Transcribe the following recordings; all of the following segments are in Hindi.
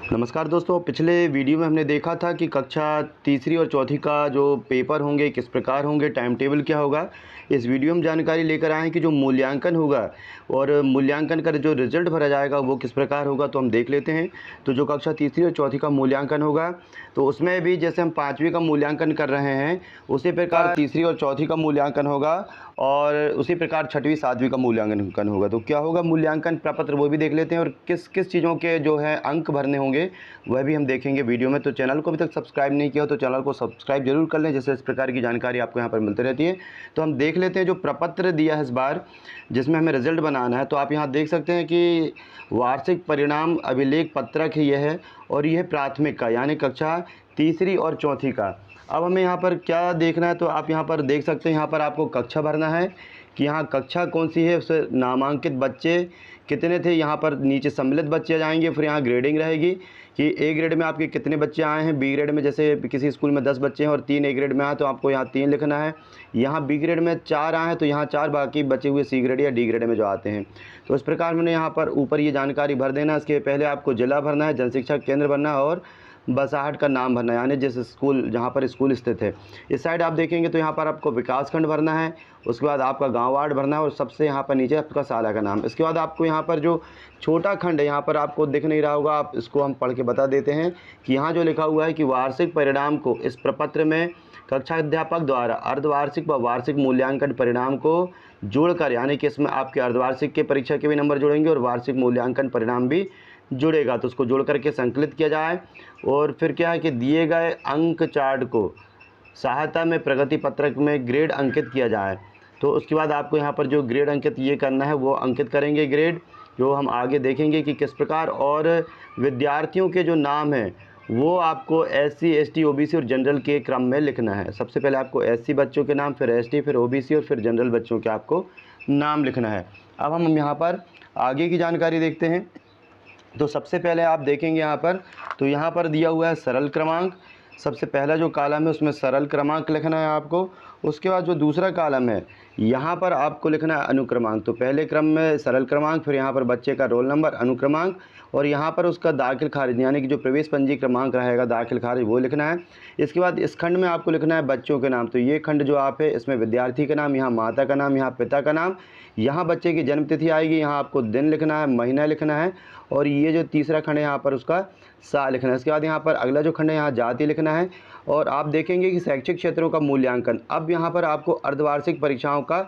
नमस्कार दोस्तों, पिछले वीडियो में हमने देखा था कि कक्षा तीसरी और चौथी का जो पेपर होंगे किस प्रकार होंगे, टाइम टेबल क्या होगा। इस वीडियो में जानकारी लेकर आए हैं कि जो मूल्यांकन होगा और मूल्यांकन का जो रिज़ल्ट भरा जाएगा वो किस प्रकार होगा, तो हम देख लेते हैं। तो जो कक्षा तीसरी और चौथी का मूल्यांकन होगा तो उसमें भी जैसे हम पाँचवीं का मूल्यांकन कर रहे हैं उसी प्रकार तीसरी और चौथी का मूल्यांकन होगा और उसी प्रकार छठवीं सातवीं का मूल्यांकन होगा। तो क्या होगा मूल्यांकन प्रपत्र वो भी देख लेते हैं और किस किस चीज़ों के जो है अंक भरने होंगे वह भी हम देखेंगे वीडियो में। तो चैनल को अभी तक सब्सक्राइब नहीं किया हो तो चैनल को सब्सक्राइब जरूर कर लें, जैसे इस प्रकार की जानकारी आपको यहाँ पर मिलती रहती है। तो हम देख लेते हैं जो प्रपत्र दिया है इस बार जिसमें हमें रिजल्ट बनाना है। तो आप यहाँ देख सकते हैं कि वार्षिक परिणाम अभिलेख पत्रक ही यह है और यह प्राथमिक का यानी कक्षा तीसरी और चौथी का। अब हमें यहाँ पर क्या देखना है, तो आप यहाँ पर देख सकते हैं, यहाँ पर आपको कक्षा भरना है कि यहाँ कक्षा कौन सी है, उससे नामांकित बच्चे कितने थे, यहाँ पर नीचे सम्मिलित बच्चे जाएंगे। फिर यहाँ ग्रेडिंग रहेगी कि ए ग्रेड में आपके कितने बच्चे आए हैं, बी ग्रेड में जैसे किसी स्कूल में 10 बच्चे हैं और 3 ए ग्रेड में आए तो आपको यहाँ 3 लिखना है। यहाँ बी ग्रेड में 4 आए हैं तो यहाँ 4 बाकी बचे हुए सी ग्रेड या डी ग्रेड में जो आते हैं। तो इस प्रकार मैंने यहाँ पर ऊपर ये जानकारी भर देना। इसके पहले आपको जिला भरना है, जनशिक्षा केंद्र भरना है और बसाहट का नाम भरना है यानी जिस स्कूल जहाँ पर स्कूल स्थित है। इस साइड आप देखेंगे तो यहाँ पर आपको विकास खंड भरना है, उसके बाद आपका गांव वार्ड भरना है और सबसे यहाँ पर नीचे आपका साला का नाम। इसके बाद आपको यहाँ पर जो छोटा खंड है यहाँ पर आपको दिख नहीं रहा होगा, आप इसको हम पढ़ के बता देते हैं कि यहाँ जो लिखा हुआ है कि वार्षिक परिणाम को इस प्रपत्र में कक्षा अध्यापक द्वारा अर्धवार्षिक व वार्षिक मूल्यांकन परिणाम को जोड़कर, यानी कि इसमें आपके अर्धवार्षिक के परीक्षा के भी नंबर जुड़ेंगे और वार्षिक मूल्यांकन परिणाम भी जुड़ेगा, तो उसको जोड़ करके संकलित किया जाए। और फिर क्या है कि दिए गए अंक चार्ट को सहायता में प्रगति पत्रक में ग्रेड अंकित किया जाए। तो उसके बाद आपको यहाँ पर जो ग्रेड अंकित ये करना है वो अंकित करेंगे ग्रेड, जो हम आगे देखेंगे कि किस प्रकार। और विद्यार्थियों के जो नाम हैं वो आपको SC ST OBC और जनरल के क्रम में लिखना है। सबसे पहले आपको SC बच्चों के नाम, फिर ST, फिर OBC और फिर जनरल बच्चों के आपको नाम लिखना है। अब हम यहाँ पर आगे की जानकारी देखते हैं। तो सबसे पहले आप देखेंगे यहाँ पर, तो यहाँ पर दिया हुआ है सरल क्रमांक। सबसे पहला जो कॉलम है उसमें सरल क्रमांक लिखना है आपको। उसके बाद जो दूसरा कॉलम है यहाँ पर आपको लिखना है अनुक्रमांक। तो पहले क्रम में सरल क्रमांक, फिर यहाँ पर बच्चे का रोल नंबर, अनुक्रमांक और यहाँ पर उसका दाखिल खारिज यानी कि जो प्रवेश पंजी क्रमांक रहेगा दाखिल खारिज वो लिखना है। इसके बाद इस खंड में आपको लिखना है बच्चों के नाम। तो ये खंड जो आप है इसमें विद्यार्थी का नाम, यहाँ माता का नाम, यहाँ पिता का नाम, यहाँ बच्चे की जन्म तिथि आएगी, यहाँ आपको दिन लिखना है, महीना लिखना है और ये जो तीसरा खंड है यहाँ पर उसका साल लिखना है। इसके बाद यहाँ पर अगला जो खंड है यहाँ जाति लिखना है। और आप देखेंगे कि शैक्षिक क्षेत्रों का मूल्यांकन, अब यहाँ पर आपको अर्धवार्षिक परीक्षाओं का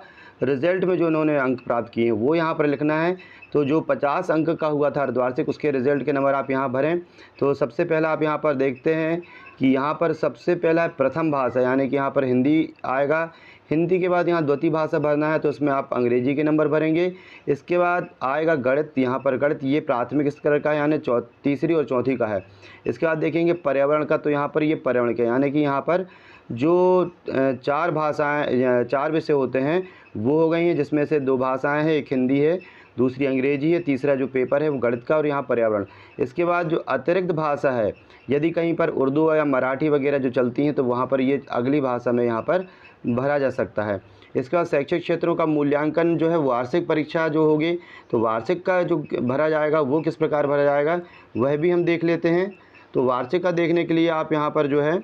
रिजल्ट में जो उन्होंने अंक प्राप्त किए हैं वो यहाँ पर लिखना है। तो जो 50 अंक का हुआ था अर्धवार्षिक उसके रिजल्ट के नंबर आप यहाँ भरें। तो सबसे पहला आप यहाँ पर देखते हैं कि यहाँ पर सबसे पहला है प्रथम भाषा यानी कि यहाँ पर हिंदी आएगा। हिंदी के बाद यहाँ द्वितीय भाषा भरना है तो उसमें आप अंग्रेजी के नंबर भरेंगे। इसके बाद आएगा गणित, यहाँ पर गणित ये प्राथमिक स्तर का यानी तीसरी और चौथी का है। इसके बाद देखेंगे पर्यावरण का, तो यहाँ पर ये पर्यावरण का यानी कि यहाँ पर जो 4 भाषाएँ 4 विषय होते हैं वो हो गई हैं, जिसमें से 2 भाषाएँ हैं, एक हिंदी है दूसरी अंग्रेजी है, तीसरा जो पेपर है वो गणित का और यहाँ पर्यावरण। इसके बाद जो अतिरिक्त भाषा है यदि कहीं पर उर्दू या मराठी वगैरह जो चलती हैं तो वहाँ पर ये अगली भाषा में यहाँ पर भरा जा सकता है। इसके बाद शैक्षिक क्षेत्रों का मूल्यांकन जो है वार्षिक परीक्षा जो होगी तो वार्षिक का जो भरा जाएगा वो किस प्रकार भरा जाएगा वह भी हम देख लेते हैं। तो वार्षिक का देखने के लिए आप यहाँ पर जो है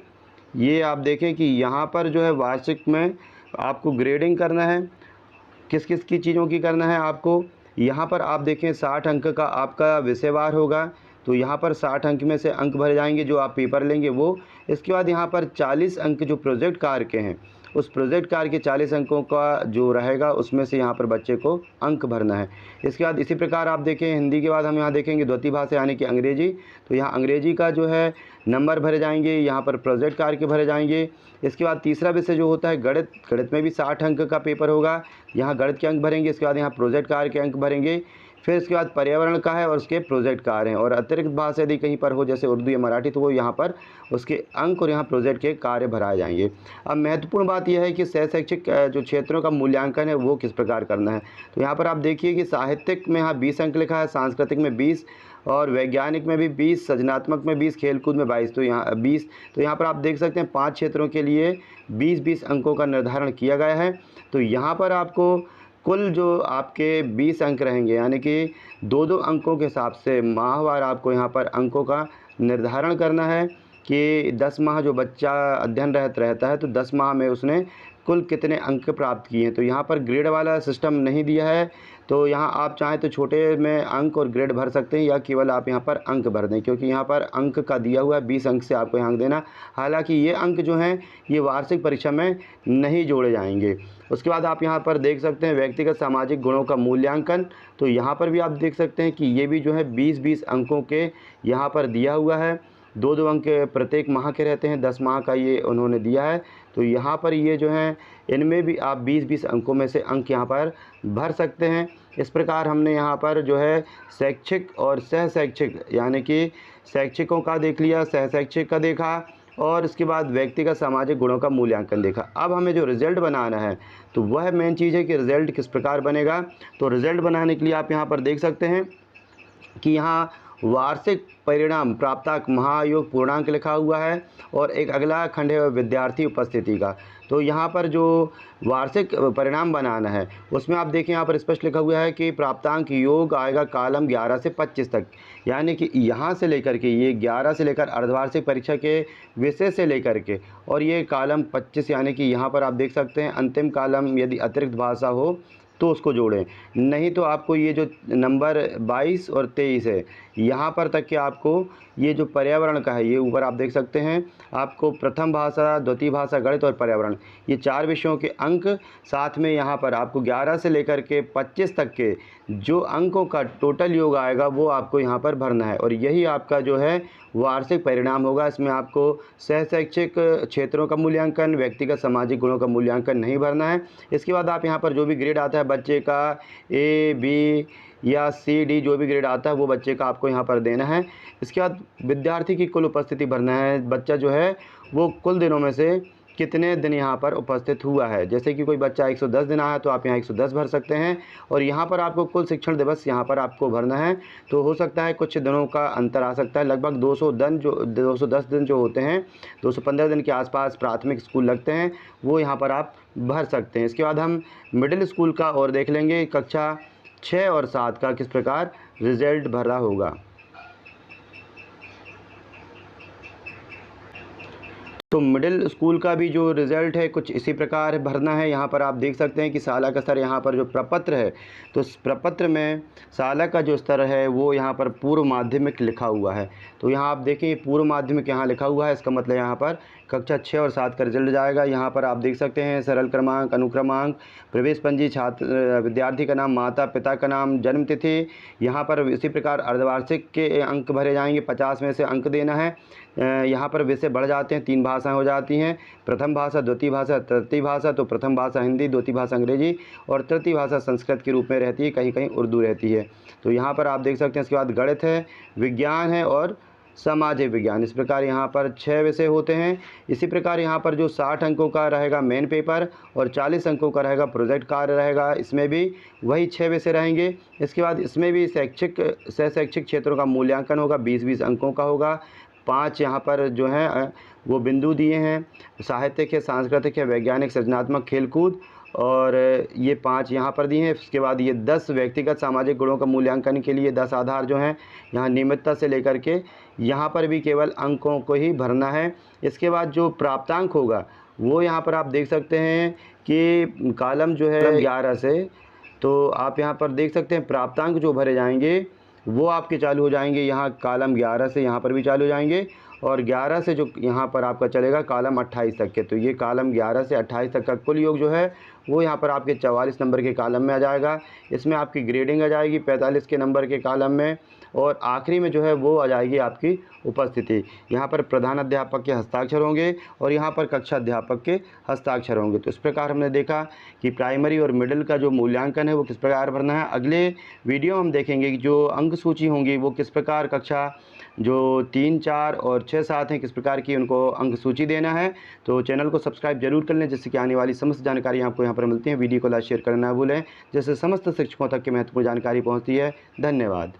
ये आप देखें कि यहाँ पर जो है वार्षिक में आपको ग्रेडिंग करना है, किस किस की चीज़ों की करना है आपको। यहाँ पर आप देखें 60 अंक का आपका विषयवार होगा, तो यहाँ पर 60 अंक में से अंक भरे जाएंगे जो आप पेपर लेंगे वो। इसके बाद यहाँ पर 40 अंक जो प्रोजेक्ट कार्य के हैं उस प्रोजेक्ट कार्य के 40 अंकों का जो रहेगा उसमें से यहाँ पर बच्चे को अंक भरना है। इसके बाद इसी प्रकार आप देखें हिंदी के बाद हम यहाँ देखेंगे द्वितीय भाषा यानी कि अंग्रेजी, तो यहाँ अंग्रेजी का जो है नंबर भरे जाएंगे, यहाँ पर प्रोजेक्ट कार्य के भरे जाएंगे। इसके बाद तीसरा विषय जो होता है गणित, गणित में भी 60 अंक का पेपर होगा, यहाँ गणित के अंक भरेंगे। इसके बाद यहाँ प्रोजेक्ट कार्य के अंक भरेंगे। फिर इसके बाद पर्यावरण का है और उसके प्रोजेक्ट कार्य हैं। और अतिरिक्त भाषा यदि कहीं पर हो जैसे उर्दू या मराठी तो वो यहाँ पर उसके अंक और यहाँ प्रोजेक्ट के कार्य भराए जाएंगे। अब महत्वपूर्ण बात यह है कि शैक्षिक जो क्षेत्रों का मूल्यांकन है वो किस प्रकार करना है। तो यहाँ पर आप देखिए कि साहित्यिक में यहाँ 20 अंक लिखा है, सांस्कृतिक में 20 और वैज्ञानिक में भी 20, सृजनात्मक में 20, खेलकूद में 22, तो यहाँ 20। तो यहाँ पर आप देख सकते हैं 5 क्षेत्रों के लिए 20-20 अंकों का निर्धारण किया गया है। तो यहाँ पर आपको कुल जो आपके 20 अंक रहेंगे, यानी कि 2-2 अंकों के हिसाब से माहवार आपको यहाँ पर अंकों का निर्धारण करना है कि 10 माह जो बच्चा अध्ययनरत रहता है तो 10 माह में उसने कुल कितने अंक प्राप्त किए हैं। तो यहाँ पर ग्रेड वाला सिस्टम नहीं दिया है, तो यहाँ आप चाहें तो छोटे में अंक और ग्रेड भर सकते हैं, या केवल आप यहाँ पर अंक भर दें, क्योंकि यहाँ पर अंक का दिया हुआ है 20 अंक से आपको यहाँ अंक देना। हालांकि ये अंक जो हैं ये वार्षिक परीक्षा में नहीं जोड़े जाएंगे। उसके बाद आप यहाँ पर देख सकते हैं व्यक्तिगत सामाजिक गुणों का मूल्यांकन। तो यहाँ पर भी आप देख सकते हैं कि ये भी जो है 20-20 अंकों के यहाँ पर दिया हुआ है। 2-2 अंक प्रत्येक माह के रहते हैं, 10 माह का ये उन्होंने दिया है। तो यहाँ पर ये जो हैं इनमें भी आप 20-20 अंकों में से अंक यहाँ पर भर सकते हैं। इस प्रकार हमने यहाँ पर जो है शैक्षिक और सह शैक्षिक, यानी कि शैक्षिकों का देख लिया, सह शैक्षिक का देखा, और इसके बाद व्यक्तिगत सामाजिक गुणों का मूल्यांकन देखा। अब हमें जो रिज़ल्ट बनाना है तो वह मेन चीज़ है कि रिज़ल्ट किस प्रकार बनेगा। तो रिज़ल्ट बनाने के लिए आप यहाँ पर देख सकते हैं कि यहाँ वार्षिक परिणाम प्राप्तांक महायोग पूर्णांक लिखा हुआ है, और एक अगला खंड है विद्यार्थी उपस्थिति का। तो यहाँ पर जो वार्षिक परिणाम बनाना है उसमें आप देखें यहाँ पर स्पष्ट लिखा हुआ है कि प्राप्तांक योग आएगा कॉलम 11 से 25 तक, यानी कि यहाँ से लेकर के ये 11 से लेकर अर्धवार्षिक परीक्षा के विषय से लेकर के, और ये कॉलम 25, यानी कि यहाँ पर आप देख सकते हैं अंतिम कॉलम यदि अतिरिक्त भाषा हो तो उसको जोड़ें, नहीं तो आपको ये जो नंबर 22 और 23 है यहाँ पर तक के आपको ये जो पर्यावरण का है, ये ऊपर आप देख सकते हैं आपको प्रथम भाषा, द्वितीय भाषा, गणित और पर्यावरण, ये 4 विषयों के अंक, साथ में यहाँ पर आपको 11 से लेकर के 25 तक के जो अंकों का टोटल योग आएगा वो आपको यहाँ पर भरना है, और यही आपका जो है वार्षिक परिणाम होगा। इसमें आपको सह शैक्षिक क्षेत्रों का मूल्यांकन, व्यक्तिगत सामाजिक गुणों का मूल्यांकन नहीं भरना है। इसके बाद आप यहाँ पर जो भी ग्रेड आता है बच्चे का, A, B या C, D जो भी ग्रेड आता है वो बच्चे का आपको यहाँ पर देना है। इसके बाद विद्यार्थी की कुल उपस्थिति भरना है, बच्चा जो है वो कुल दिनों में से कितने दिन यहाँ पर उपस्थित हुआ है। जैसे कि कोई बच्चा 110 दिन आया तो आप यहाँ 110 भर सकते हैं, और यहाँ पर आपको कुल शिक्षण दिवस यहाँ पर आपको भरना है। तो हो सकता है कुछ दिनों का अंतर आ सकता है, लगभग 210 दिन जो होते हैं, 215 दिन के आसपास प्राथमिक स्कूल लगते हैं, वो यहाँ पर आप भर सकते हैं। इसके बाद हम मिडिल स्कूल का और देख लेंगे, कक्षा 6 और 7 का किस प्रकार रिज़ल्ट भरा होगा। तो मिडिल स्कूल का भी जो रिज़ल्ट है कुछ इसी प्रकार भरना है। यहाँ पर आप देख सकते हैं कि शाला का स्तर, यहाँ पर जो प्रपत्र है तो इस प्रपत्र में शाला का जो स्तर है वो यहाँ पर पूर्व माध्यमिक लिखा हुआ है। तो यहाँ आप देखें पूर्व माध्यमिक यहाँ लिखा हुआ है, इसका मतलब यहाँ पर कक्षा 6 और 7 का रिजल्ट जाएगा। यहाँ पर आप देख सकते हैं सरल क्रमांक, अनुक्रमांक, प्रवेश पंजी, छात्र विद्यार्थी का नाम, माता पिता का नाम, जन्म तिथि। यहाँ पर इसी प्रकार अर्धवार्षिक के अंक भरे जाएंगे, 50 में से अंक देना है। यहाँ पर विषय बढ़ जाते हैं, 3 भाषाएं हो जाती हैं, प्रथम भाषा, द्वितीय भाषा, तृतीय भाषा। तो प्रथम भाषा हिंदी, द्वितीय भाषा अंग्रेजी और तृतीय भाषा संस्कृत के रूप में रहती है, कहीं कहीं उर्दू रहती है। तो यहाँ पर आप देख सकते हैं। इसके बाद गणित है, विज्ञान है और सामाजिक विज्ञान। इस प्रकार यहाँ पर 6 विषय होते हैं। इसी प्रकार यहाँ पर जो 60 अंकों का रहेगा मेन पेपर और 40 अंकों का रहेगा प्रोजेक्ट कार्य रहेगा, इसमें भी वही 6 विषय रहेंगे। इसके बाद इसमें भी सह शैक्षिक क्षेत्रों का मूल्यांकन होगा, 20-20 अंकों का होगा। 5 यहाँ पर जो हैं वो बिंदु दिए हैं, साहित्यिक है, सांस्कृतिक है, वैज्ञानिक, सृजनात्मक, खेलकूद, और ये 5 यहाँ पर दिए हैं। उसके बाद ये 10 व्यक्तिगत सामाजिक गुणों का मूल्यांकन के लिए 10 आधार जो हैं यहाँ नियमितता से लेकर के यहाँ पर भी केवल अंकों को ही भरना है। इसके बाद जो प्राप्तांक होगा वो यहाँ पर आप देख सकते हैं कि कॉलम जो है 11 से, तो आप यहाँ पर देख सकते हैं प्राप्तांक जो भरे जाएंगे वो आपके चालू हो जाएंगे यहाँ कॉलम 11 से, यहाँ पर भी चालू हो जाएंगे, और 11 से जो यहाँ पर आपका चलेगा कॉलम 28 तक के। तो ये कॉलम 11 से 28 तक का कुल योग जो है वो यहाँ पर आपके 44 नंबर के कॉलम में आ जाएगा। इसमें आपकी ग्रेडिंग आ जाएगी 45 के नंबर के कॉलम में, और आखिरी में जो है वो आ जाएगी आपकी उपस्थिति। यहाँ पर प्रधान अध्यापक के हस्ताक्षर होंगे और यहाँ पर कक्षा अध्यापक के हस्ताक्षर होंगे। तो इस प्रकार हमने देखा कि प्राइमरी और मिडिल का जो मूल्यांकन है वो किस प्रकार भरना है। अगले वीडियो हम देखेंगे कि जो अंक सूची होंगी वो किस प्रकार कक्षा जो 3, 4 और 6, 7 हैं किस प्रकार की उनको अंक सूची देना है। तो चैनल को सब्सक्राइब जरूर कर लें, जिससे कि आने वाली समस्त जानकारी आपको यहाँ पर मिलती है। वीडियो को लाइक शेयर करना ना भूलें, जिससे समस्त शिक्षकों तक की महत्वपूर्ण जानकारी पहुँचती है। धन्यवाद।